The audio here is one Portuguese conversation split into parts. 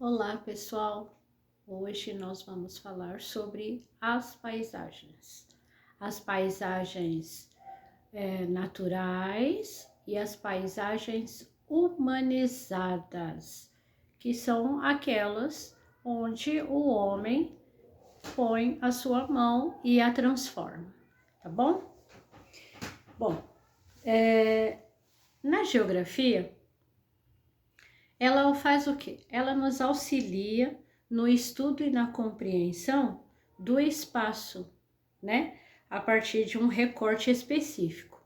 Olá, pessoal! Hoje nós vamos falar sobre as paisagens. As paisagens naturais e as paisagens humanizadas, que são aquelas onde o homem põe a sua mão e a transforma, tá bom? Bom, na geografia, ela faz o quê? Ela nos auxilia no estudo e na compreensão do espaço, né? A partir de um recorte específico,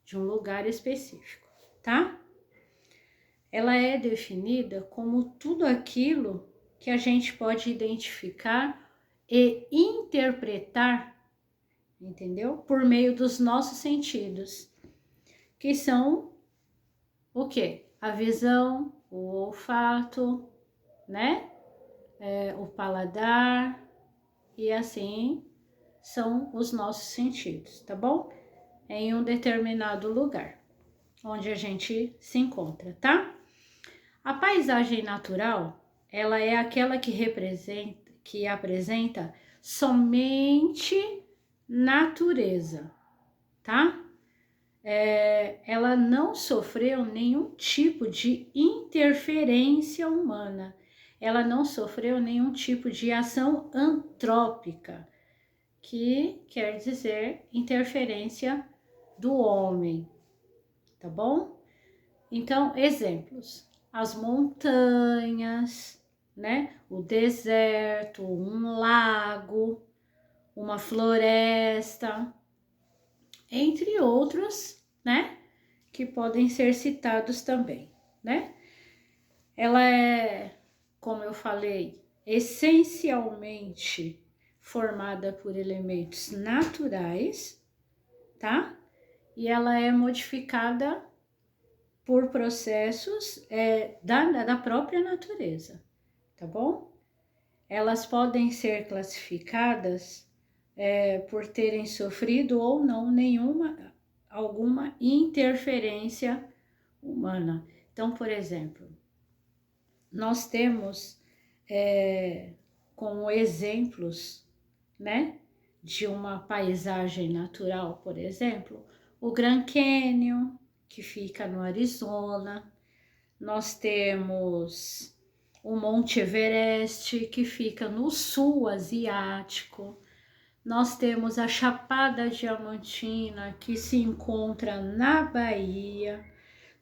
de um lugar específico, tá? Ela é definida como tudo aquilo que a gente pode identificar e interpretar, entendeu? Por meio dos nossos sentidos, que são o quê? A visão, o olfato, né? O paladar e assim são os nossos sentidos, tá bom? Em um determinado lugar onde a gente se encontra, tá? A paisagem natural, ela é aquela que apresenta somente natureza, tá? Ela não sofreu nenhum tipo de interferência humana, ela não sofreu nenhum tipo de ação antrópica, que quer dizer interferência do homem, tá bom? Então, exemplos: as montanhas, né? O deserto, um lago, uma floresta, entre outros, né? Que podem ser citados também, né? Ela é, como eu falei, essencialmente formada por elementos naturais, tá? E ela é modificada por processos da própria natureza, tá bom? Elas podem ser classificadas por terem sofrido ou não alguma interferência humana. Então, por exemplo, nós temos como exemplos, né, de uma paisagem natural, por exemplo, o Grand Canyon, que fica no Arizona. Nós temos o Monte Everest, que fica no sul asiático. Nós temos a Chapada Diamantina, que se encontra na Bahia.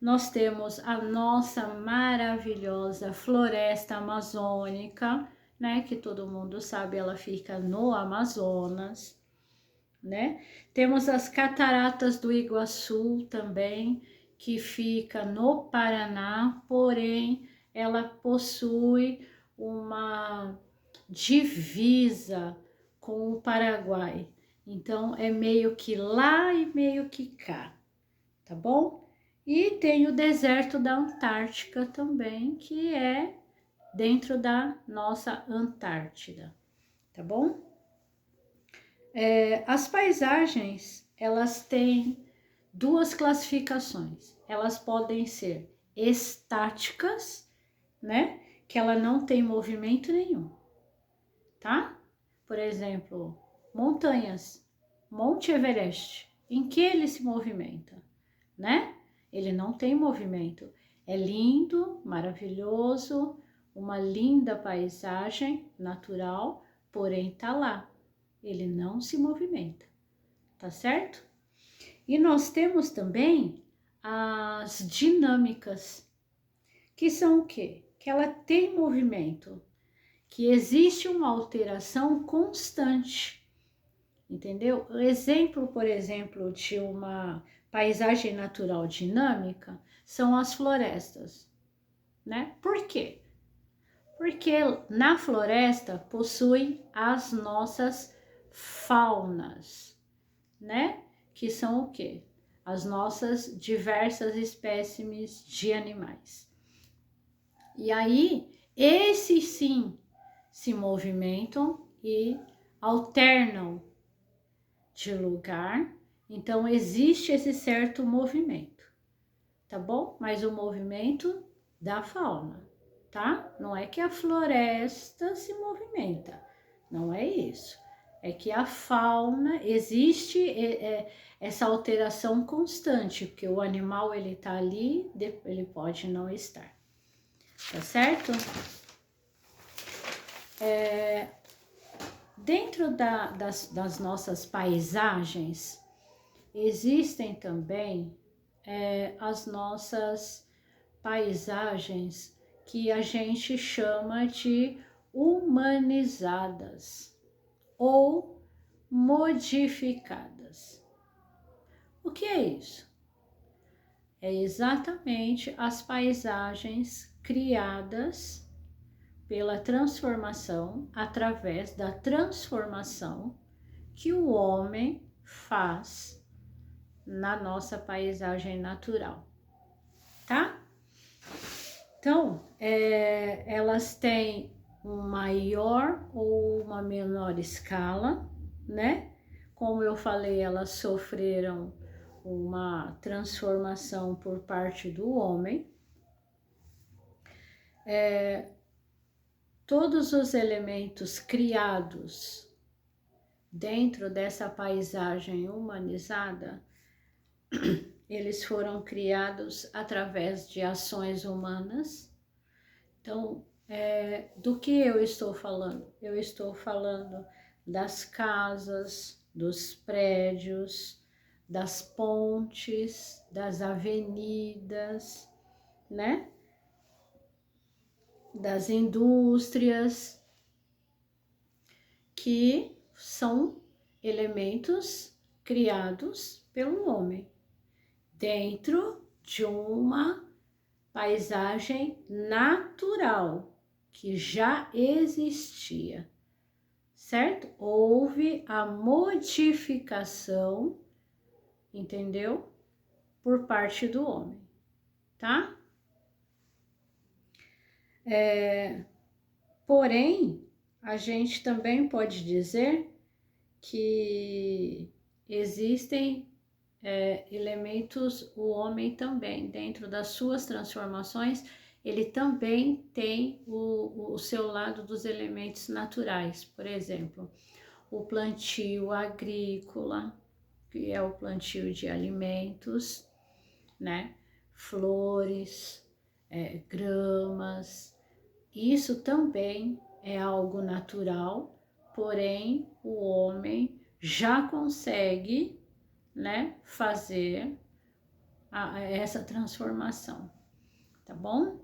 Nós temos a nossa maravilhosa floresta amazônica, né? Que todo mundo sabe, ela fica no Amazonas, né? Temos as cataratas do Iguaçu também, que fica no Paraná, porém ela possui uma divisa com o Paraguai. Então é meio que lá e meio que cá, tá bom? E tem o deserto da Antártica também, que é dentro da nossa Antártida, tá bom? As paisagens, elas têm duas classificações. Elas podem ser estáticas, né? Que ela não tem movimento nenhum, tá? Por exemplo, montanhas, Monte Everest, em que ele se movimenta, né? Ele não tem movimento. É lindo, maravilhoso, uma linda paisagem natural, porém tá lá. Ele não se movimenta, tá certo? E nós temos também as dinâmicas, que são o quê? Que ela tem movimento, que existe uma alteração constante, entendeu? O exemplo, por exemplo, de uma paisagem natural dinâmica são as florestas, né? Por quê? Porque na floresta possui as nossas faunas, né? Que são o quê? As nossas diversas espécimes de animais. E aí, esses sim se movimentam e alternam de lugar, então existe esse certo movimento, tá bom? Mas o movimento da fauna, tá? Não é que a floresta se movimenta, não é isso. É que a fauna, existe essa alteração constante, porque o animal, ele tá ali, ele pode não estar, tá certo? Dentro das nossas paisagens, existem também as nossas paisagens que a gente chama de humanizadas ou modificadas. O que é isso? É exatamente as paisagens criadas pela transformação, através da transformação que o homem faz na nossa paisagem natural, tá? Então, elas têm uma maior ou uma menor escala, né? Como eu falei, elas sofreram uma transformação por parte do homem. Todos os elementos criados dentro dessa paisagem humanizada, eles foram criados através de ações humanas. Então, do que eu estou falando? Eu estou falando das casas, dos prédios, das pontes, das avenidas, né? Das indústrias, que são elementos criados pelo homem dentro de uma paisagem natural que já existia, certo? Houve a modificação, entendeu? Por parte do homem, tá? Porém, a gente também pode dizer que existem elementos, o homem também, dentro das suas transformações, ele também tem o seu lado dos elementos naturais. Por exemplo, o plantio agrícola, que é o plantio de alimentos, né? Flores, gramas, isso também é algo natural, porém o homem já consegue, né, fazer essa transformação, tá bom?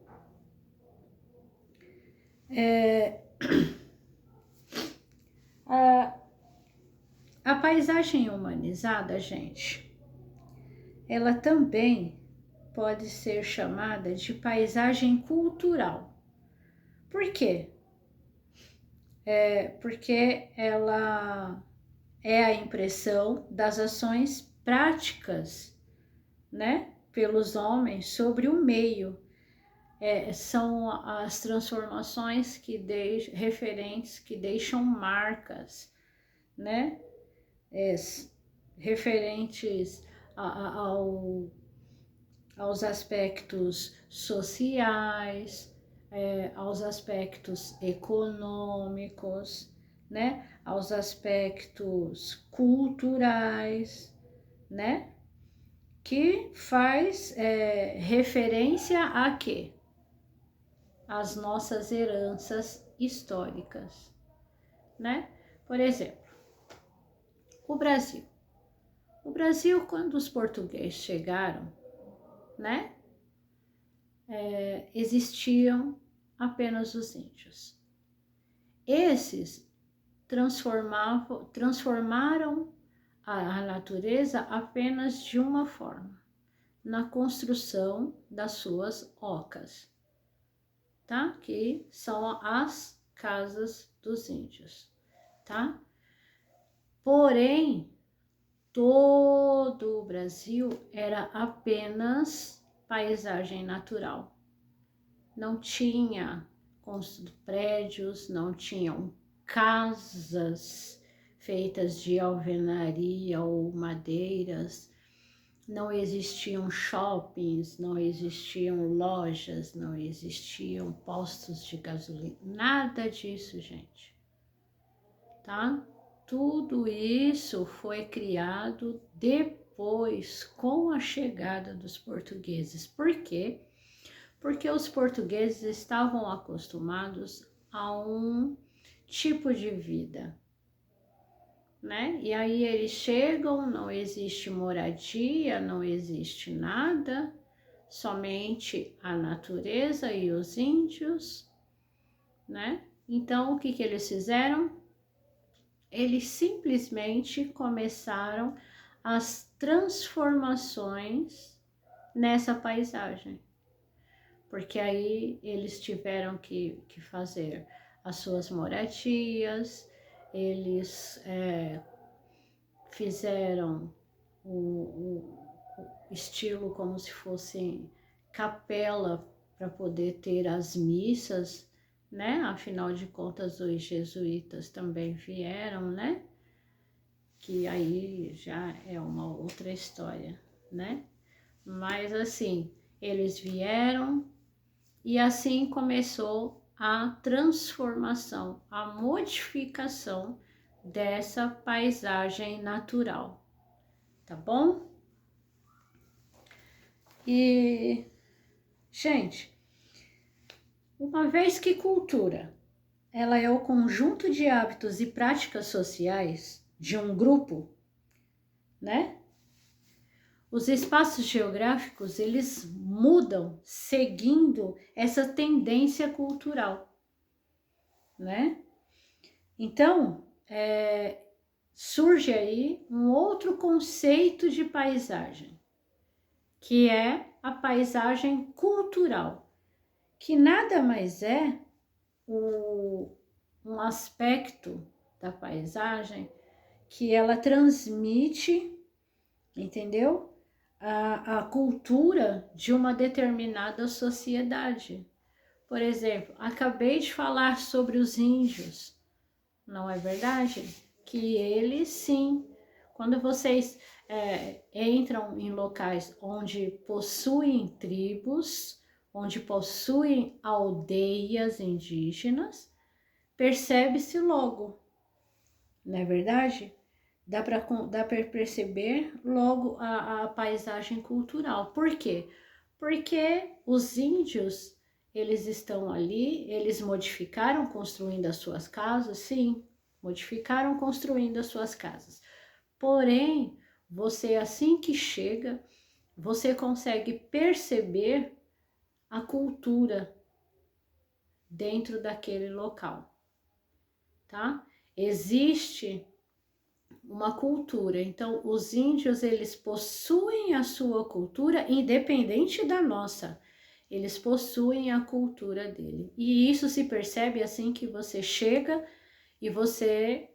A paisagem humanizada, gente, ela também pode ser chamada de paisagem cultural. Por quê? Porque ela é a impressão das ações práticas, né, pelos homens sobre o meio. São as transformações referentes, que deixam marcas, né, referentes aos aspectos sociais, aos aspectos econômicos, né, aos aspectos culturais, né, que faz referência a quê? As nossas heranças históricas, né? Por exemplo, o Brasil. O Brasil, quando os portugueses chegaram, né, existiam apenas os índios. Esses transformaram a natureza apenas de uma forma, na construção das suas ocas, tá? Que são as casas dos índios, tá? Porém, todo o Brasil era apenas paisagem natural. Não tinha prédios, não tinham casas feitas de alvenaria ou madeiras, não existiam shoppings, não existiam lojas, não existiam postos de gasolina, nada disso, gente, tá? Tudo isso foi criado depois, com a chegada dos portugueses. Por quê? Porque os portugueses estavam acostumados a um tipo de vida, né? E aí eles chegam, não existe moradia, não existe nada, somente a natureza e os índios, né? Então, o que que eles fizeram? Eles simplesmente começaram as transformações nessa paisagem, porque aí eles tiveram que fazer as suas moradias, eles fizeram o estilo como se fosse capela para poder ter as missas, né? Afinal de contas, os jesuítas também vieram, né? Que aí já é uma outra história, né? Mas assim, eles vieram e assim começou a transformação, a modificação dessa paisagem natural, tá bom? E, gente, uma vez que cultura, ela é o conjunto de hábitos e práticas sociais de um grupo, né? Os espaços geográficos, eles mudam seguindo essa tendência cultural, né? Então, surge aí um outro conceito de paisagem, que é a paisagem cultural, que nada mais é um aspecto da paisagem que ela transmite, entendeu? A cultura de uma determinada sociedade. Por exemplo, acabei de falar sobre os índios, não é verdade? Que eles sim, quando vocês entram em locais onde possuem tribos, onde possuem aldeias indígenas, percebe-se logo, não é verdade? Dá para perceber logo a paisagem cultural. Por quê? Porque os índios, eles estão ali, eles modificaram construindo as suas casas, sim, modificaram construindo as suas casas. Porém, você assim que chega, você consegue perceber a cultura dentro daquele local, tá? Existe uma cultura. Então, os índios, eles possuem a sua cultura independente da nossa. Eles possuem a cultura dele. E isso se percebe assim que você chega e você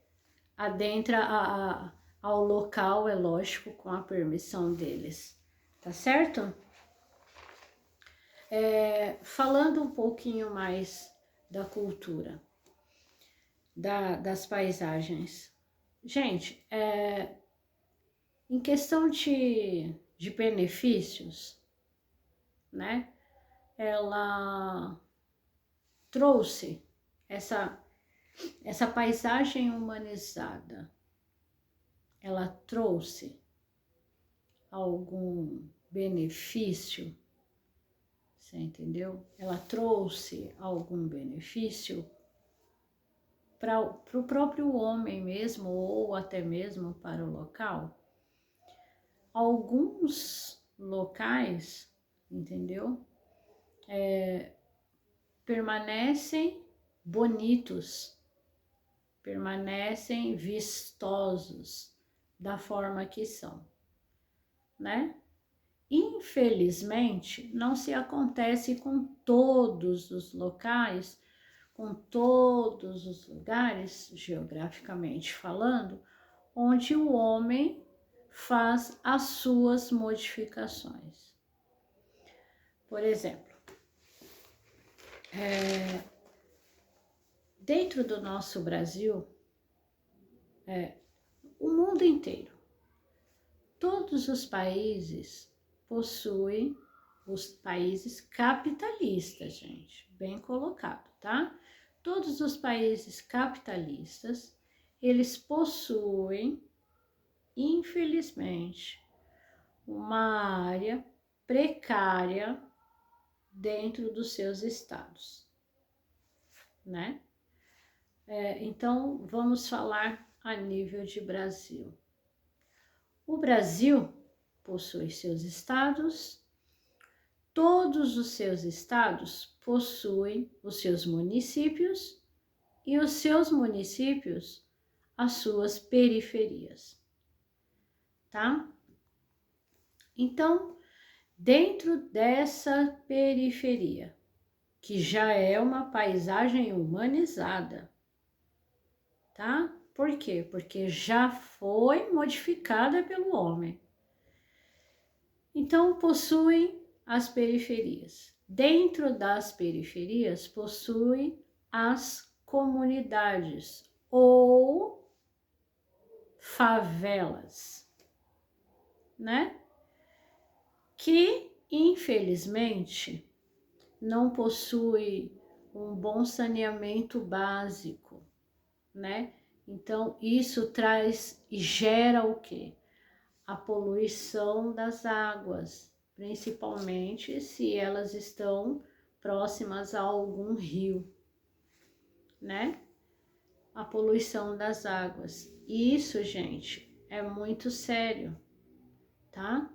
adentra ao local, é lógico, com a permissão deles. Tá certo? Falando um pouquinho mais da cultura, das paisagens. Gente, em questão de benefícios, né? Ela trouxe essa paisagem humanizada. Ela trouxe algum benefício, você entendeu? Ela trouxe algum benefício para o próprio homem mesmo, ou até mesmo para o local. Alguns locais, entendeu? Permanecem bonitos, permanecem vistosos da forma que são, né? Infelizmente, não se acontece com todos os locais, com todos os lugares, geograficamente falando, onde o homem faz as suas modificações. Por exemplo, dentro do nosso Brasil, o mundo inteiro, todos os países possuem, os países capitalistas, gente, bem colocado, tá? Todos os países capitalistas, eles possuem, infelizmente, uma área precária dentro dos seus estados, né? Então, vamos falar a nível de Brasil. O Brasil possui seus estados, todos os seus estados possuem os seus municípios e os seus municípios as suas periferias, tá? Então, dentro dessa periferia, que já é uma paisagem humanizada, tá? Por quê? Porque já foi modificada pelo homem. Então, possuem as periferias. Dentro das periferias, possuem as comunidades ou favelas, né? Que, infelizmente, não possui um bom saneamento básico, né? Então, isso traz e gera o quê? A poluição das águas, principalmente se elas estão próximas a algum rio, né? A poluição das águas. Isso, gente, é muito sério, tá?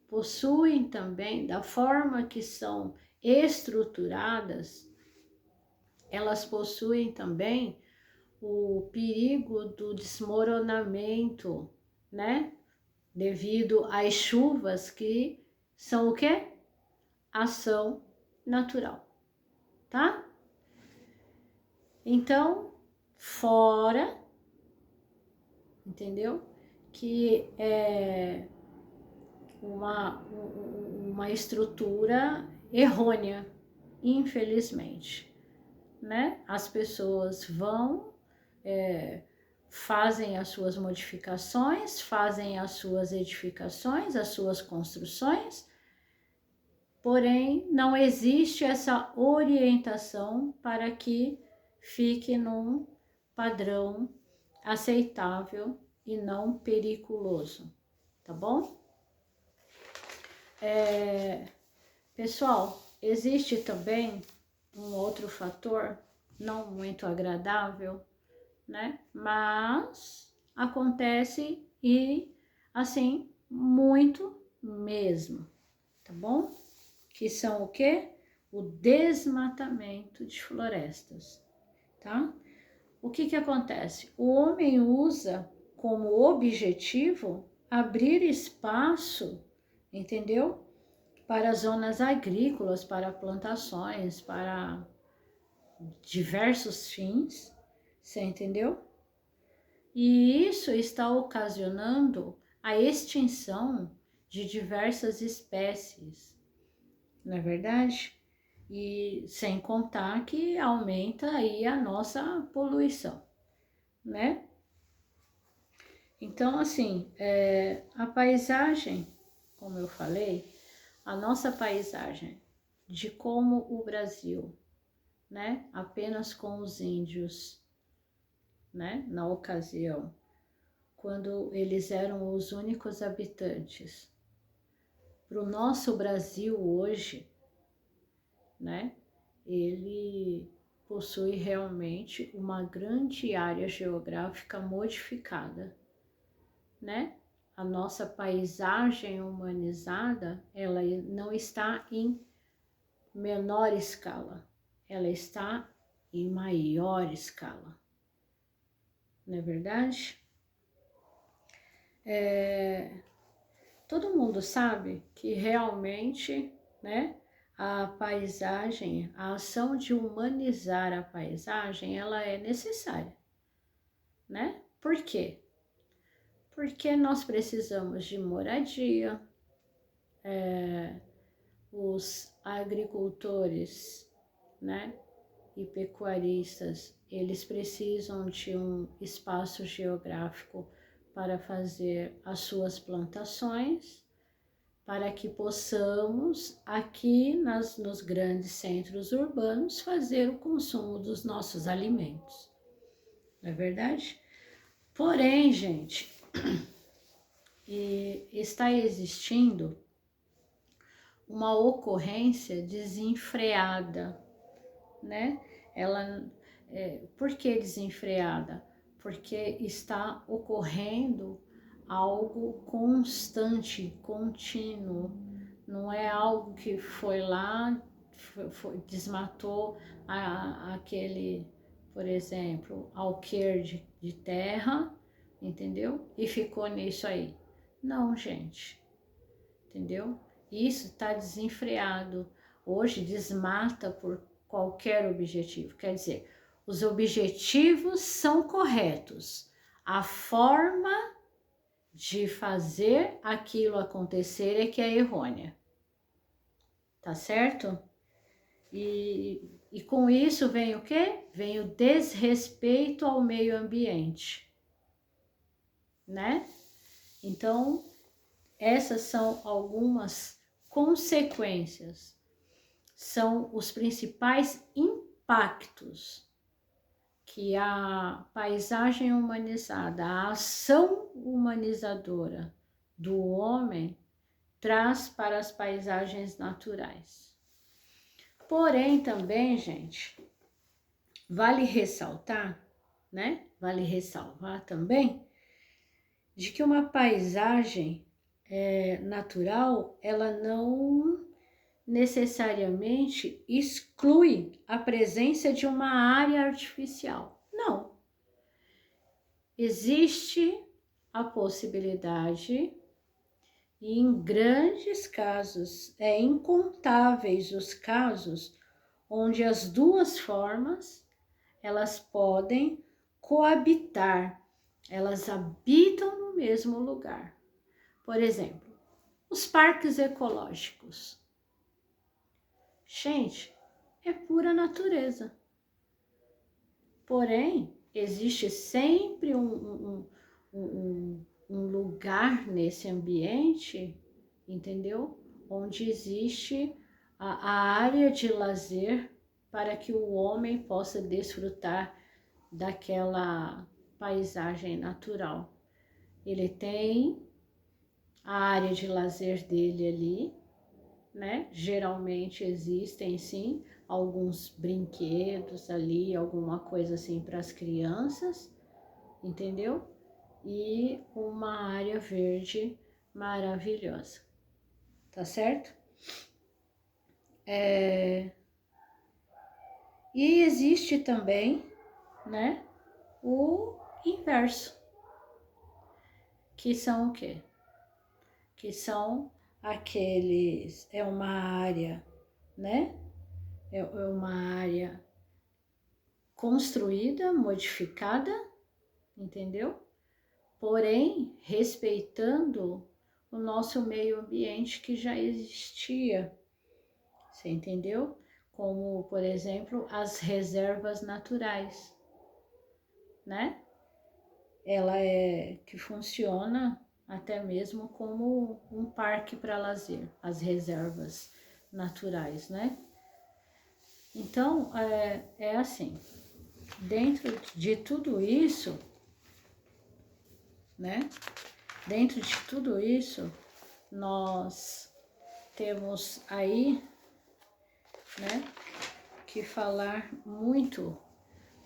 Possuem também, da forma que são estruturadas, elas possuem também o perigo do desmoronamento, né? Devido às chuvas que são o quê? Ação natural, tá? Então, fora, entendeu? Que é uma estrutura errônea, infelizmente, né? As pessoas vão, fazem as suas modificações, fazem as suas edificações, as suas construções, porém não existe essa orientação para que fique num padrão aceitável e não periculoso, tá bom? Pessoal, existe também um outro fator não muito agradável, né? Mas acontece e assim muito mesmo, tá bom? Que são o quê? O desmatamento de florestas, tá? O que acontece? O homem usa como objetivo abrir espaço, entendeu? Para zonas agrícolas, para plantações, para diversos fins, você entendeu? E isso está ocasionando a extinção de diversas espécies, não é verdade? E sem contar que aumenta aí a nossa poluição, né? Então, assim, a paisagem, como eu falei, a nossa paisagem de como o Brasil, né, apenas com os índios, né, na ocasião, quando eles eram os únicos habitantes. Para o nosso Brasil hoje, né, ele possui realmente uma grande área geográfica modificada, né? A nossa paisagem humanizada, ela não está em menor escala, ela está em maior escala, não é verdade? Todo mundo sabe que realmente, né, a paisagem, a ação de humanizar a paisagem, ela é necessária, né? Por quê? Porque nós precisamos de moradia, os agricultores, né, e pecuaristas, eles precisam de um espaço geográfico para fazer as suas plantações, para que possamos aqui nos grandes centros urbanos fazer o consumo dos nossos alimentos. Não é verdade? Porém, gente, está existindo uma ocorrência desenfreada, né? Por que desenfreada? Porque está ocorrendo algo constante, contínuo. Não é algo que foi lá, desmatou aquele, por exemplo, alqueire de terra, entendeu? E ficou nisso aí. Não, gente, entendeu? Isso está desenfreado. Hoje desmata por qualquer objetivo. Quer dizer, os objetivos são corretos. A forma de fazer aquilo acontecer é que é errônea. Tá certo? E com isso vem o quê? Vem o desrespeito ao meio ambiente, né? Então, essas são algumas consequências, são os principais impactos que a paisagem humanizada, a ação humanizadora do homem traz para as paisagens naturais. Porém, também, gente, vale ressaltar, né? Vale ressalvar também de que uma paisagem natural, ela não necessariamente exclui a presença de uma área artificial. Não. Existe a possibilidade, e em grandes casos, incontáveis os casos, onde as duas formas, elas podem coabitar, elas habitam no mesmo lugar. Por exemplo, os parques ecológicos. Gente, é pura natureza. Porém, existe sempre um lugar nesse ambiente, entendeu? Onde existe a área de lazer para que o homem possa desfrutar daquela paisagem natural. Ele tem a área de lazer dele ali, né? Geralmente existem sim alguns brinquedos ali, alguma coisa assim para as crianças, entendeu? E uma área verde maravilhosa, tá certo? E existe também, né, o inverso, que são o quê? Que são aqueles, é uma área, né? É uma área construída, modificada, entendeu? Porém, respeitando o nosso meio ambiente que já existia, você entendeu? Como, por exemplo, as reservas naturais, né? Ela que funciona até mesmo como um parque para lazer, as reservas naturais, né? Então, é assim, dentro de tudo isso, né? Dentro de tudo isso, nós temos aí, né, que falar muito,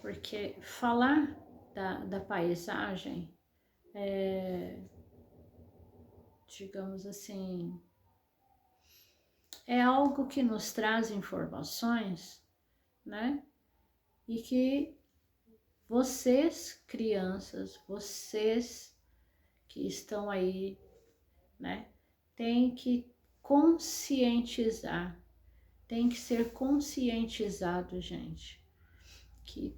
porque falar da paisagem digamos assim, é algo que nos traz informações, né? E que vocês, crianças, vocês que estão aí, né, tem que conscientizar, tem que ser conscientizado, gente, que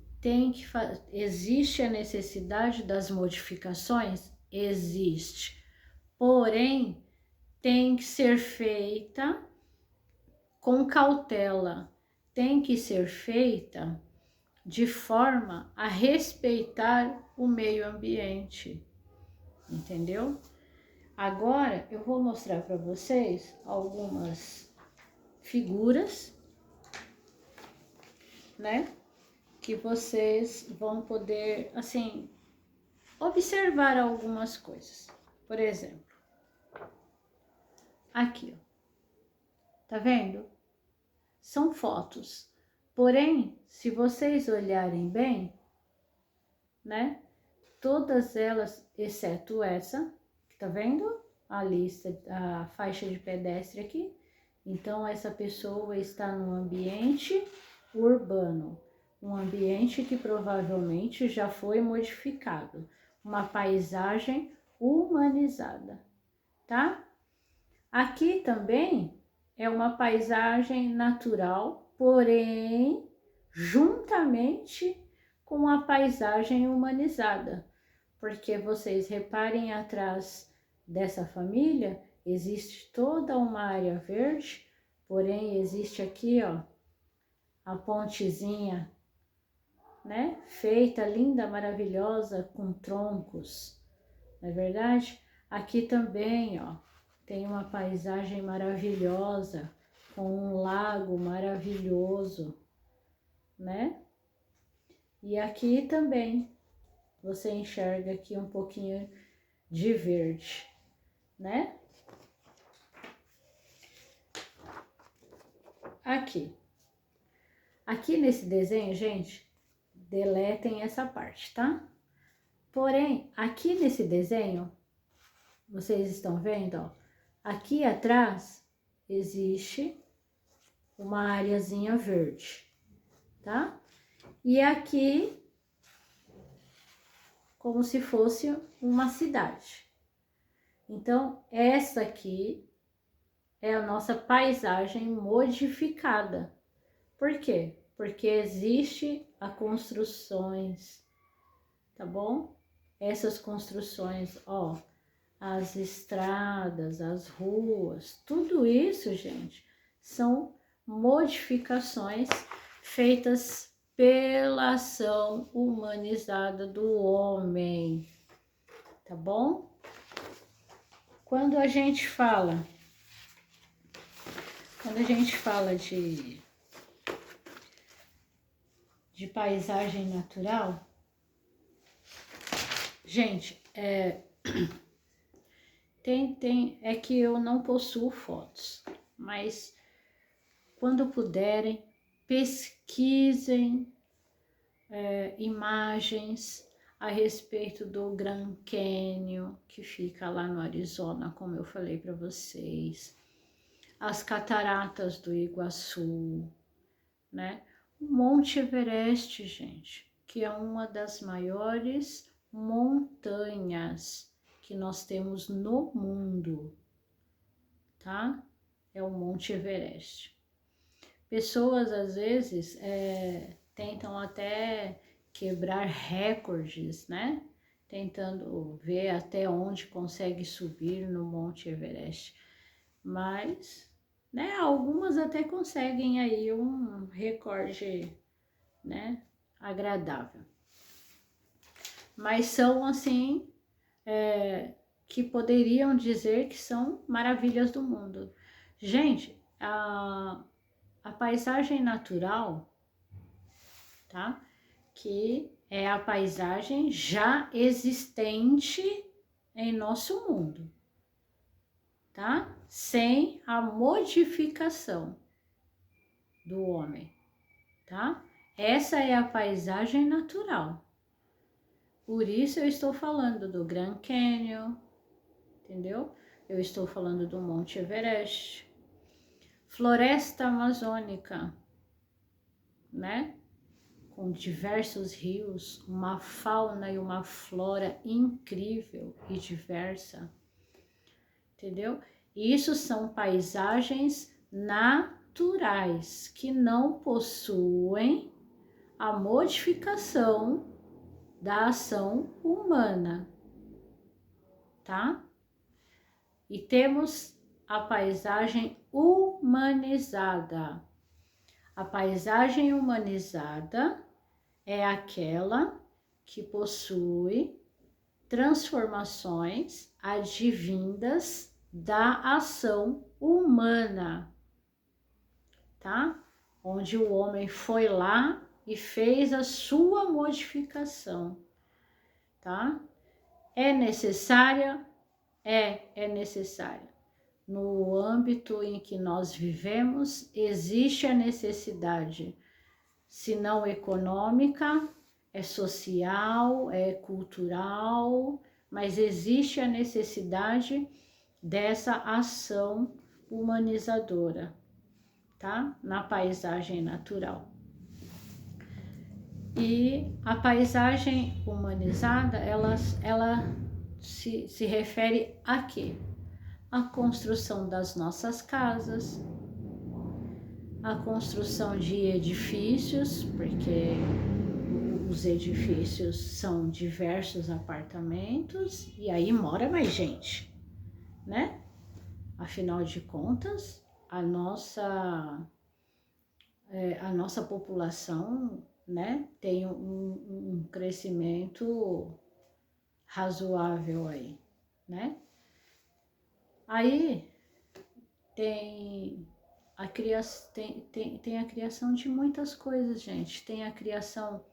existe a necessidade das modificações? Existe, porém, tem que ser feita com cautela, tem que ser feita de forma a respeitar o meio ambiente, entendeu? Agora eu vou mostrar para vocês algumas figuras, né? Que vocês vão poder, assim, observar algumas coisas. Por exemplo, aqui, ó. Tá vendo? São fotos. Porém, se vocês olharem bem, né? Todas elas, exceto essa, tá vendo? A lista, a faixa de pedestre aqui. Então, essa pessoa está no ambiente urbano, um ambiente que provavelmente já foi modificado, uma paisagem humanizada, tá? Aqui também é uma paisagem natural, porém, juntamente com a paisagem humanizada, porque vocês reparem atrás dessa família, existe toda uma área verde, porém existe aqui, ó, a pontezinha, né? Feita, linda, maravilhosa, com troncos, não é verdade? Aqui também, ó, tem uma paisagem maravilhosa, com um lago maravilhoso, né? E aqui também, você enxerga aqui um pouquinho de verde, né? Aqui. Aqui nesse desenho, gente, deletem essa parte, tá? Porém, aqui nesse desenho, vocês estão vendo, ó, aqui atrás existe uma areazinha verde, tá? E aqui, como se fosse uma cidade. Então, essa aqui é a nossa paisagem modificada. Por quê? Porque existe as construções, tá bom? Essas construções, ó, as estradas, as ruas, tudo isso, gente, são modificações feitas pela ação humanizada do homem, tá bom? Quando a gente fala de paisagem natural, gente, é que eu não possuo fotos, mas quando puderem, pesquisem imagens a respeito do Grand Canyon, que fica lá no Arizona, como eu falei para vocês, as cataratas do Iguaçu, né? O Monte Everest, gente, que é uma das maiores montanhas que nós temos no mundo, tá? É o Monte Everest. Pessoas, às vezes, tentam até quebrar recordes, né? Tentando ver até onde consegue subir no Monte Everest. Mas, né, algumas até conseguem aí um recorde, né, agradável. Mas são, assim, que poderiam dizer que são maravilhas do mundo. Gente, a paisagem natural, tá? Que é a paisagem já existente em nosso mundo, tá? Sem a modificação do homem, tá? Essa é a paisagem natural. Por isso eu estou falando do Grand Canyon, entendeu? Eu estou falando do Monte Everest, floresta amazônica, né? Com diversos rios, uma fauna e uma flora incrível e diversa, entendeu? Isso são paisagens naturais que não possuem a modificação da ação humana, tá? E temos a paisagem humanizada. A paisagem humanizada é aquela que possui transformações advindas da ação humana, tá? Onde o homem foi lá e fez a sua modificação, tá? É necessária? É necessária. No âmbito em que nós vivemos, existe a necessidade, se não econômica, é social, é cultural, mas existe a necessidade dessa ação humanizadora, tá? Na paisagem natural. E a paisagem humanizada, ela se refere a quê? A construção das nossas casas, a construção de edifícios, porque os edifícios são diversos apartamentos e aí mora mais gente, né? Afinal de contas, a nossa população, né, tem um crescimento razoável aí, né? Aí tem a criação de muitas coisas, gente. Tem a criação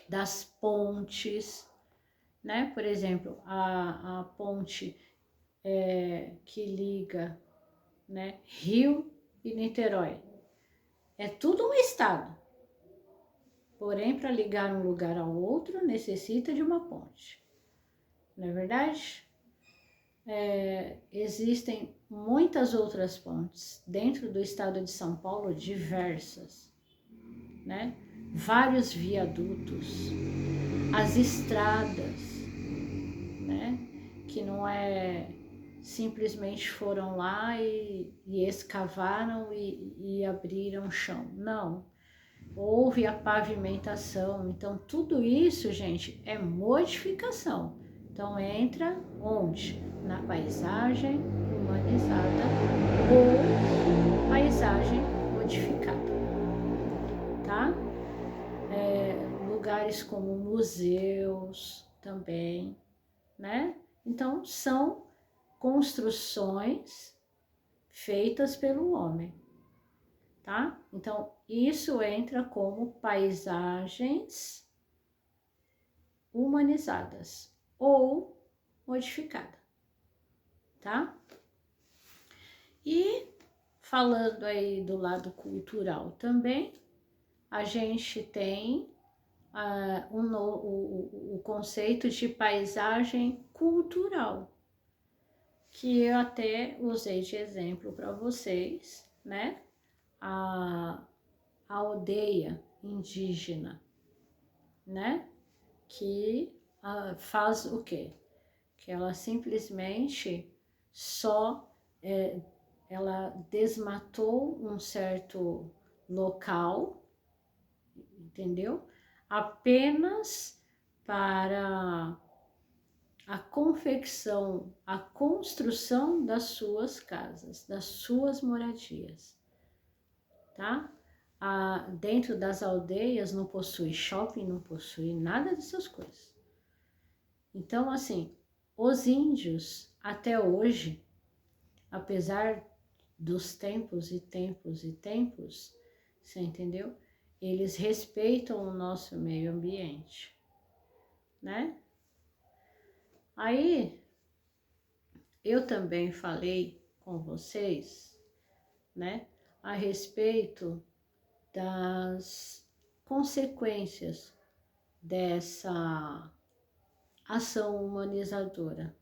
das pontes, né? Por exemplo, a ponte que liga, né, Rio e Niterói. É tudo um estado. Porém, para ligar um lugar ao outro, necessita de uma ponte. Não é verdade? Existem muitas outras pontes dentro do estado de São Paulo, diversas, né? Vários viadutos, as estradas, né? Que não é simplesmente foram lá e escavaram e abriram chão. Não, houve a pavimentação. Então, tudo isso, gente, é modificação. Então, entra onde? Na paisagem humanizada ou paisagem modificada, tá? Lugares como museus também, né? Então, são construções feitas pelo homem, tá? Então, isso entra como paisagens humanizadas ou modificada, tá? E falando aí do lado cultural também, a gente tem o conceito de paisagem cultural, que eu até usei de exemplo para vocês, né? A aldeia indígena, né? Que faz o quê? Que ela simplesmente só ela desmatou um certo local, entendeu? Apenas para a confecção, a construção das suas casas, das suas moradias, tá? Dentro das aldeias não possui shopping, não possui nada dessas coisas. Então, assim, os índios, até hoje, apesar dos tempos e tempos e tempos, você entendeu? Eles respeitam o nosso meio ambiente, né? Aí, eu também falei com vocês, né, a respeito das consequências dessa ação humanizadora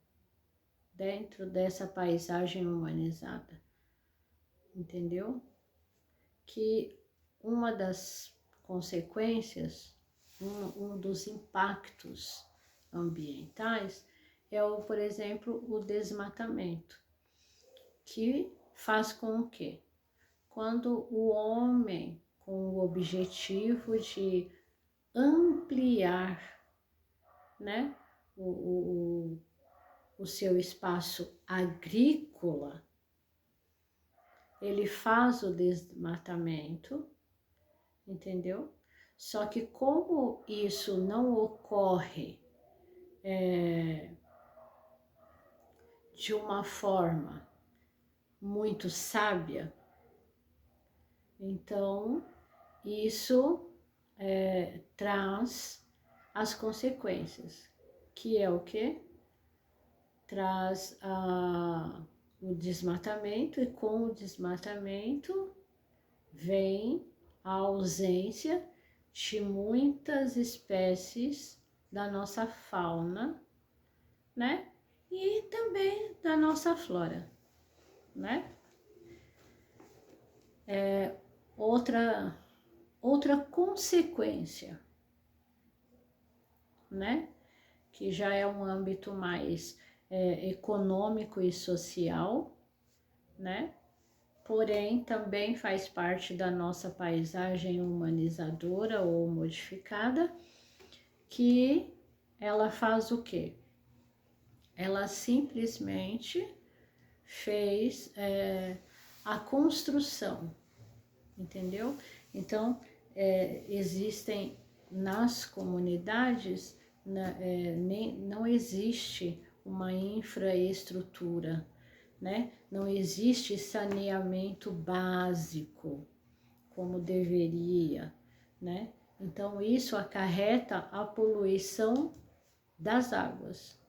dentro dessa paisagem humanizada, entendeu? Que uma das consequências, um dos impactos ambientais é, por exemplo, o desmatamento, que faz com que, quando o homem, com o objetivo de ampliar, né, o seu espaço agrícola, ele faz o desmatamento, entendeu? Só que como isso não ocorre de uma forma muito sábia, então isso traz as consequências, que é o quê? Traz o desmatamento, e com o desmatamento vem a ausência de muitas espécies da nossa fauna, né? E também da nossa flora, né? Outra consequência, né? Que já é um âmbito mais econômico e social, né? Porém, também faz parte da nossa paisagem humanizadora ou modificada, que ela faz o quê? Ela simplesmente fez a construção, entendeu? Então, existem nas comunidades, não existe uma infraestrutura, né? Não existe saneamento básico como deveria, né? Então, isso acarreta a poluição das águas,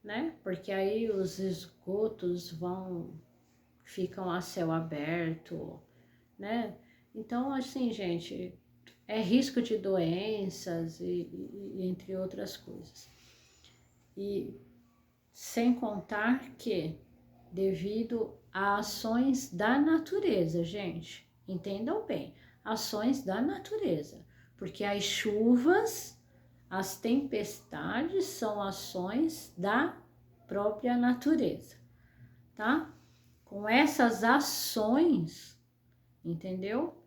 né? Porque aí os esgotos ficam a céu aberto, né? Então, assim, gente, é risco de doenças e entre outras coisas. E sem contar que, devido a ações da natureza, gente, entendam bem, ações da natureza, porque as chuvas, as tempestades são ações da própria natureza, tá? Com essas ações, entendeu?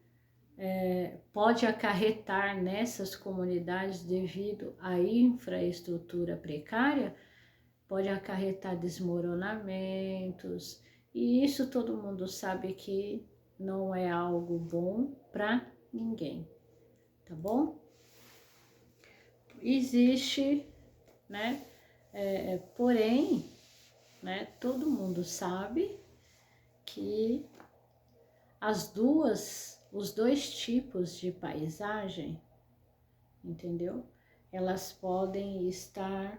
Pode acarretar nessas comunidades, devido à infraestrutura precária, pode acarretar desmoronamentos, e isso todo mundo sabe que não é algo bom para ninguém, tá bom? Existe, né? Porém, né? Todo mundo sabe que os dois tipos de paisagem, entendeu? Elas podem estar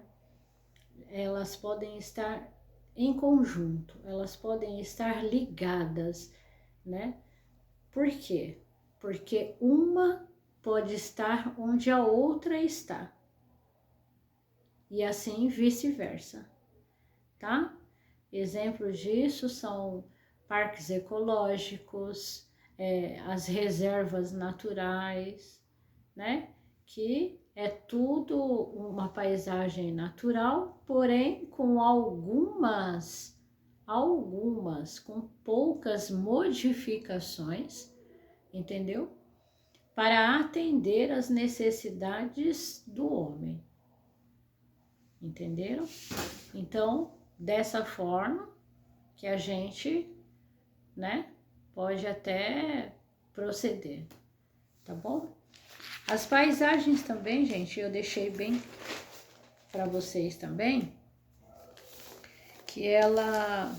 em conjunto, elas podem estar ligadas, né? Por quê? Porque uma pode estar onde a outra está, e assim vice-versa, tá? Exemplos disso são parques ecológicos, as reservas naturais, né? Que é tudo uma paisagem natural, porém com com poucas modificações, entendeu? Para atender às necessidades do homem, entenderam? Então, dessa forma que a gente, né, pode até proceder, tá bom? As paisagens também, gente, eu deixei bem para vocês também, que elas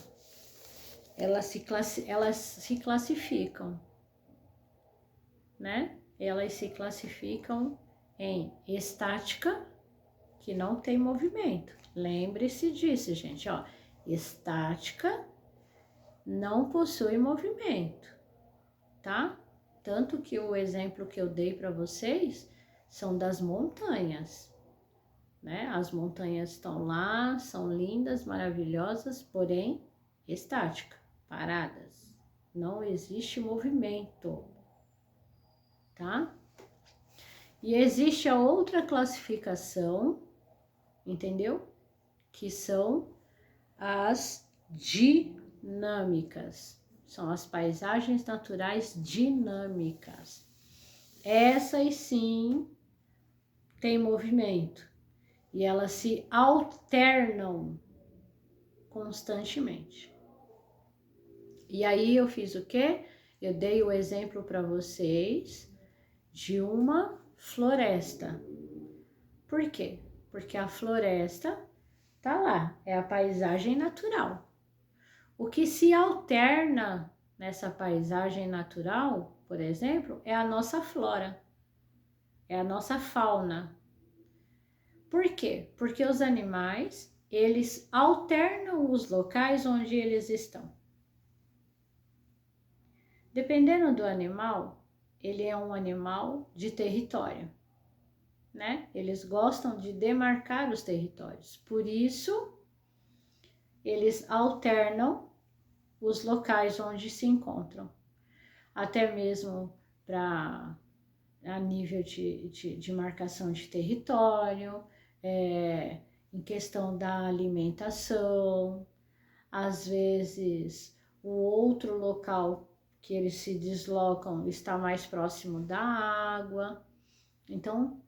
se classificam, né? Elas se classificam em estática, que não tem movimento. Lembre-se disso, gente, ó. Estática não possui movimento, tá? Tanto que o exemplo que eu dei para vocês são das montanhas, né? As montanhas estão lá, são lindas, maravilhosas, porém estática, paradas. Não existe movimento, tá? E existe a outra classificação, entendeu? Que são as dinâmicas. São as paisagens naturais dinâmicas. Essas sim têm movimento e elas se alternam constantemente. E aí eu fiz o quê? Eu dei o exemplo para vocês de uma floresta. Por quê? porque a floresta tá lá, é a paisagem natural. O que se alterna nessa paisagem natural, por exemplo, é a nossa flora, é a nossa fauna. Por quê? Porque os animais, eles alternam os locais onde eles estão. Dependendo do animal, ele é um animal de território, né? Eles gostam de demarcar os territórios. Por isso, eles alternam os locais onde se encontram. Até mesmo a nível de marcação de território, em questão da alimentação, às vezes o outro local que eles se deslocam está mais próximo da água. Então,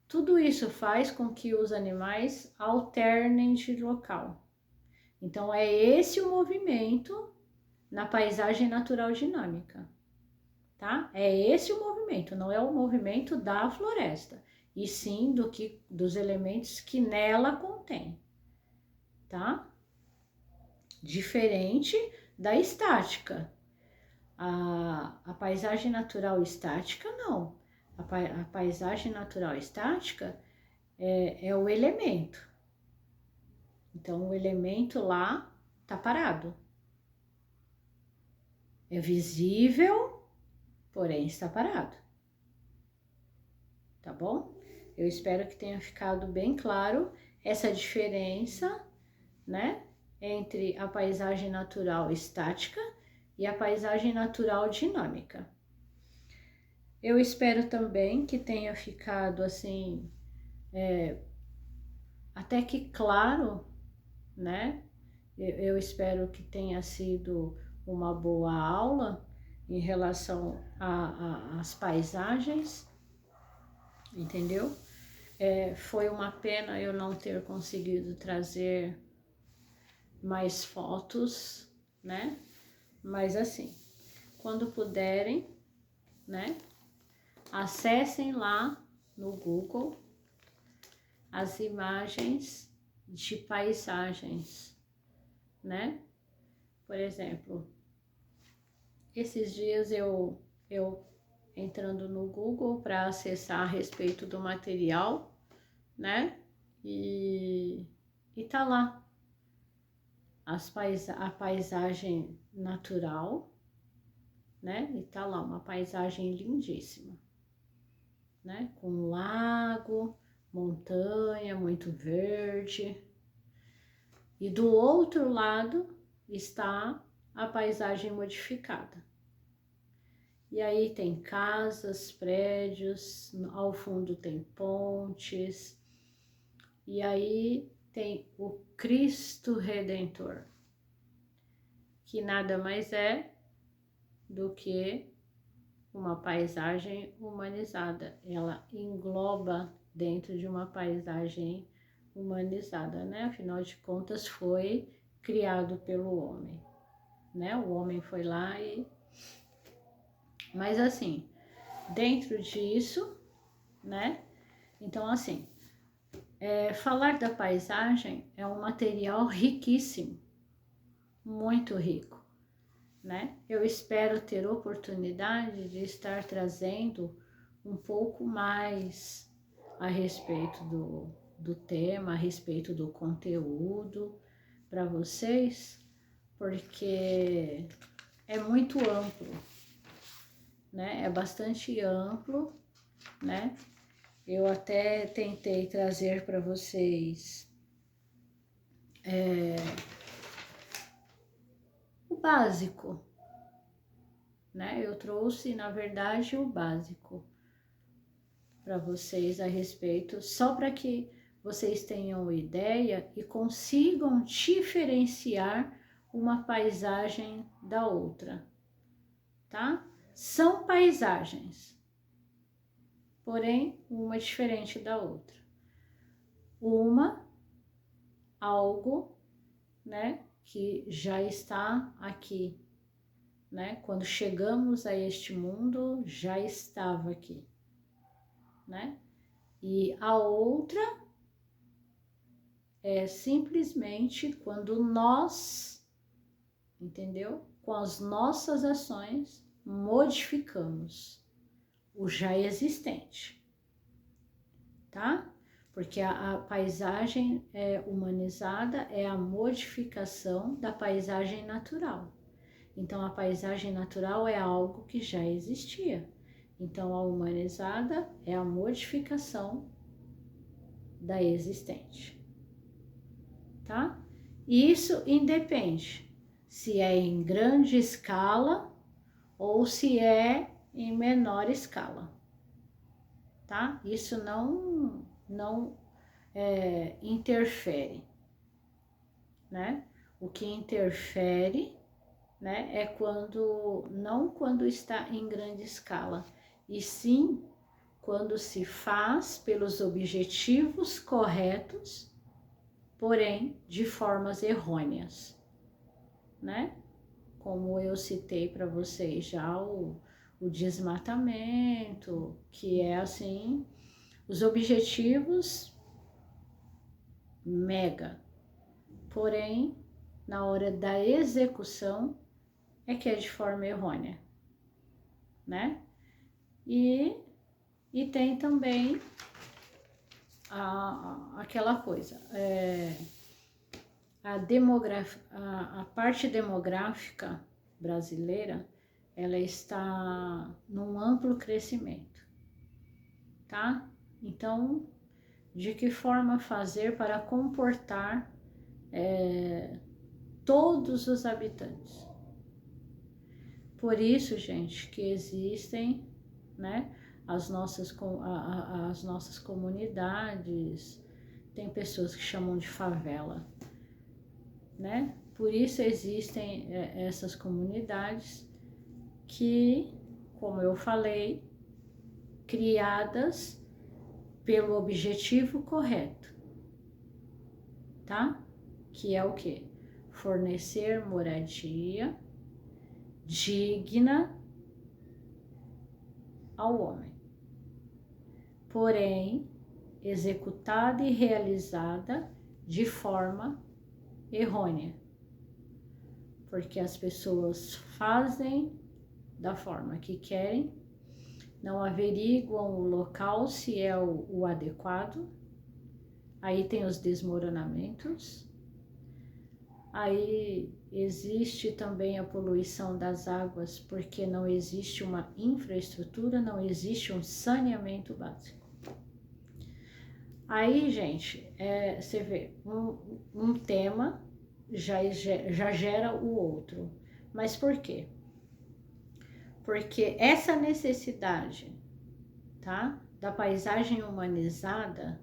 tudo isso faz com que os animais alternem de local. Então, é esse o movimento na paisagem natural dinâmica, tá? É esse o movimento, não é o movimento da floresta, e sim dos elementos que nela contém, tá? Diferente da estática. A paisagem natural estática, não. A paisagem natural estática é o elemento. Então, o elemento lá tá parado. É visível, porém está parado. Tá bom? Eu espero que tenha ficado bem claro essa diferença, né, entre a paisagem natural estática e a paisagem natural dinâmica. Eu espero também que tenha ficado assim, até que claro, né? Eu espero que tenha sido uma boa aula em relação às paisagens, entendeu? Foi uma pena eu não ter conseguido trazer mais fotos, né? Mas assim, quando puderem, né? Acessem lá no Google as imagens de paisagens, né? Por exemplo, esses dias eu entrando no Google para acessar a respeito do material, né? E tá lá a paisagem natural, né? E tá lá uma paisagem lindíssima, né? Com lago, montanha, muito verde. E do outro lado está a paisagem modificada. E aí tem casas, prédios, ao fundo tem pontes, e aí tem o Cristo Redentor, que nada mais é do que uma paisagem humanizada. Ela engloba dentro de uma paisagem humanizada, né? Afinal de contas, foi criado pelo homem, né? O homem foi lá e... Mas assim, dentro disso, né? Então, assim, falar da paisagem é um material riquíssimo, muito rico, né? Eu espero ter oportunidade de estar trazendo um pouco mais a respeito do tema, a respeito do conteúdo para vocês, porque é muito amplo, né? É bastante amplo, né? Eu até tentei trazer para vocês o básico, né? Eu trouxe, na verdade, o básico para vocês a respeito, só para que vocês tenham ideia e consigam diferenciar uma paisagem da outra, tá? São paisagens, porém, uma diferente da outra. Uma, algo, né, que já está aqui, né? Quando chegamos a este mundo, já estava aqui, né? E a outra é simplesmente quando nós, entendeu? Com as nossas ações, modificamos o já existente, tá? Porque a paisagem humanizada é a modificação da paisagem natural. Então, a paisagem natural é algo que já existia. Então, a humanizada é a modificação da existente, tá? E isso independe se é em grande escala ou se é em menor escala, tá? Isso não interfere, né? O que interfere, né, é não quando está em grande escala, e sim quando se faz pelos objetivos corretos, porém de formas errôneas, né? Como eu citei para vocês já o desmatamento, que é assim, os objetivos mega, porém na hora da execução é que é de forma errônea, né? E tem também aquela coisa, a parte demográfica brasileira, ela está num amplo crescimento, tá? Então, de que forma fazer para comportar todos os habitantes? Por isso, gente, que existem, né, as nossas comunidades, tem pessoas que chamam de favela, né? Por isso existem essas comunidades que, como eu falei, criadas pelo objetivo correto, tá? Que é o quê? Fornecer moradia digna ao homem, porém executada e realizada de forma errônea, porque as pessoas fazem da forma que querem, não averiguam o local se é o adequado, aí tem os desmoronamentos, aí existe também a poluição das águas, porque não existe uma infraestrutura, não existe um saneamento básico. Aí, gente, você vê, um tema já gera o outro. Mas por quê? Porque essa necessidade, tá, da paisagem humanizada,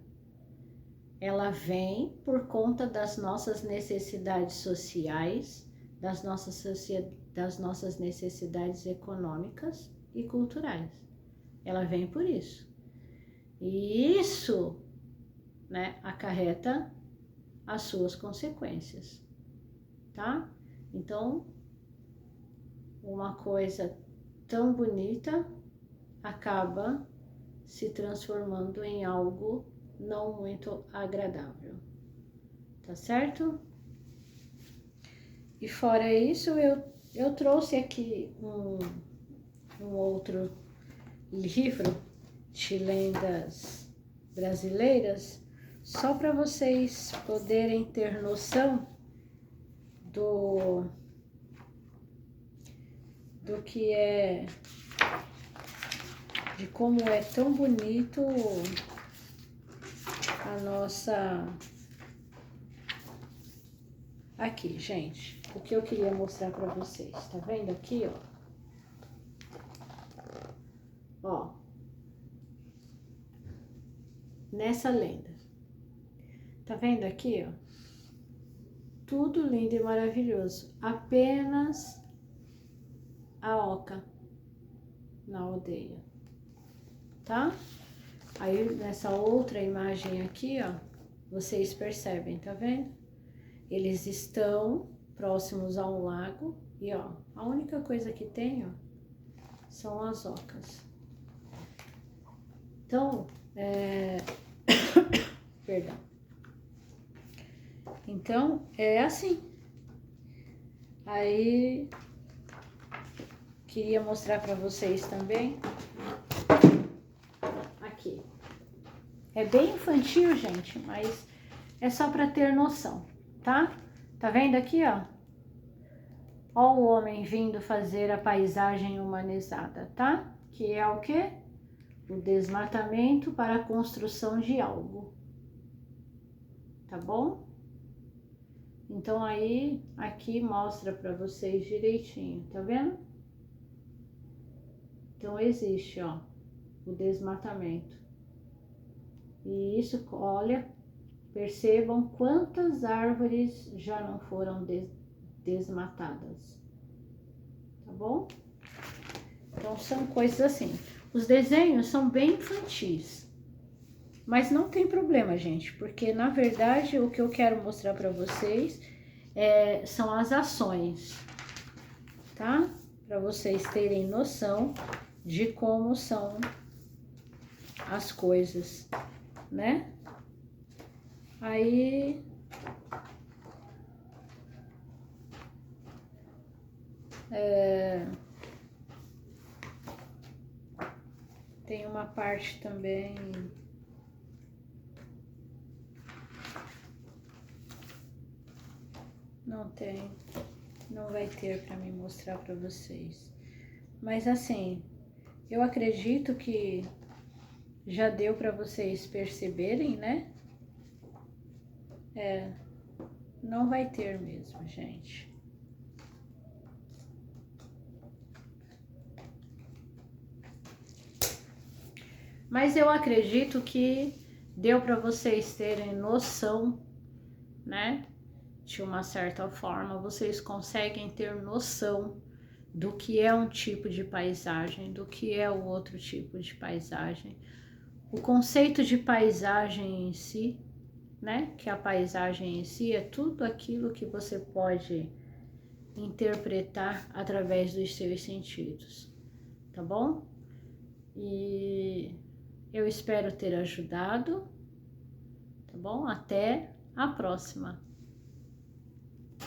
ela vem por conta das nossas necessidades sociais, das nossas necessidades econômicas e culturais. Ela vem por isso. E isso, né, acarreta as suas consequências, tá? Então, uma coisa tão bonita acaba se transformando em algo não muito agradável, tá certo? E fora isso, eu trouxe aqui um outro livro de lendas brasileiras, só para vocês poderem ter noção do que é, de como é tão bonito a nossa... Aqui, gente, o que eu queria mostrar para vocês, tá vendo aqui, ó? Ó, nessa lenda, tá vendo aqui, ó? Tudo lindo e maravilhoso, apenas a oca na aldeia, tá? Aí nessa outra imagem aqui, ó, vocês percebem, tá vendo? Eles estão próximos a um lago e, ó, a única coisa que tem, ó, são as ocas. Então, perdão. Então, é assim. Aí, queria mostrar para vocês também. Aqui. É bem infantil, gente, mas é só para ter noção, tá? Tá vendo aqui, ó? Ó o homem vindo fazer a paisagem humanizada, tá? Que é o quê? O desmatamento para a construção de algo. Tá bom? Então aí, aqui mostra para vocês direitinho, tá vendo? Então existe, ó, o desmatamento. E isso, olha, percebam quantas árvores já não foram desmatadas, tá bom? Então são coisas assim. Os desenhos são bem infantis, mas não tem problema, gente, porque na verdade o que eu quero mostrar para vocês são as ações, tá? Para vocês terem noção de como são as coisas, né? Aí tem uma parte também não vai ter para me mostrar para vocês. Mas assim, eu acredito que já deu para vocês perceberem, né? Não vai ter mesmo, gente. Mas eu acredito que deu para vocês terem noção, né? De uma certa forma, vocês conseguem ter noção do que é um tipo de paisagem, do que é o outro tipo de paisagem. O conceito de paisagem em si, né? Que a paisagem em si é tudo aquilo que você pode interpretar através dos seus sentidos, tá bom? E eu espero ter ajudado, tá bom? Até a próxima!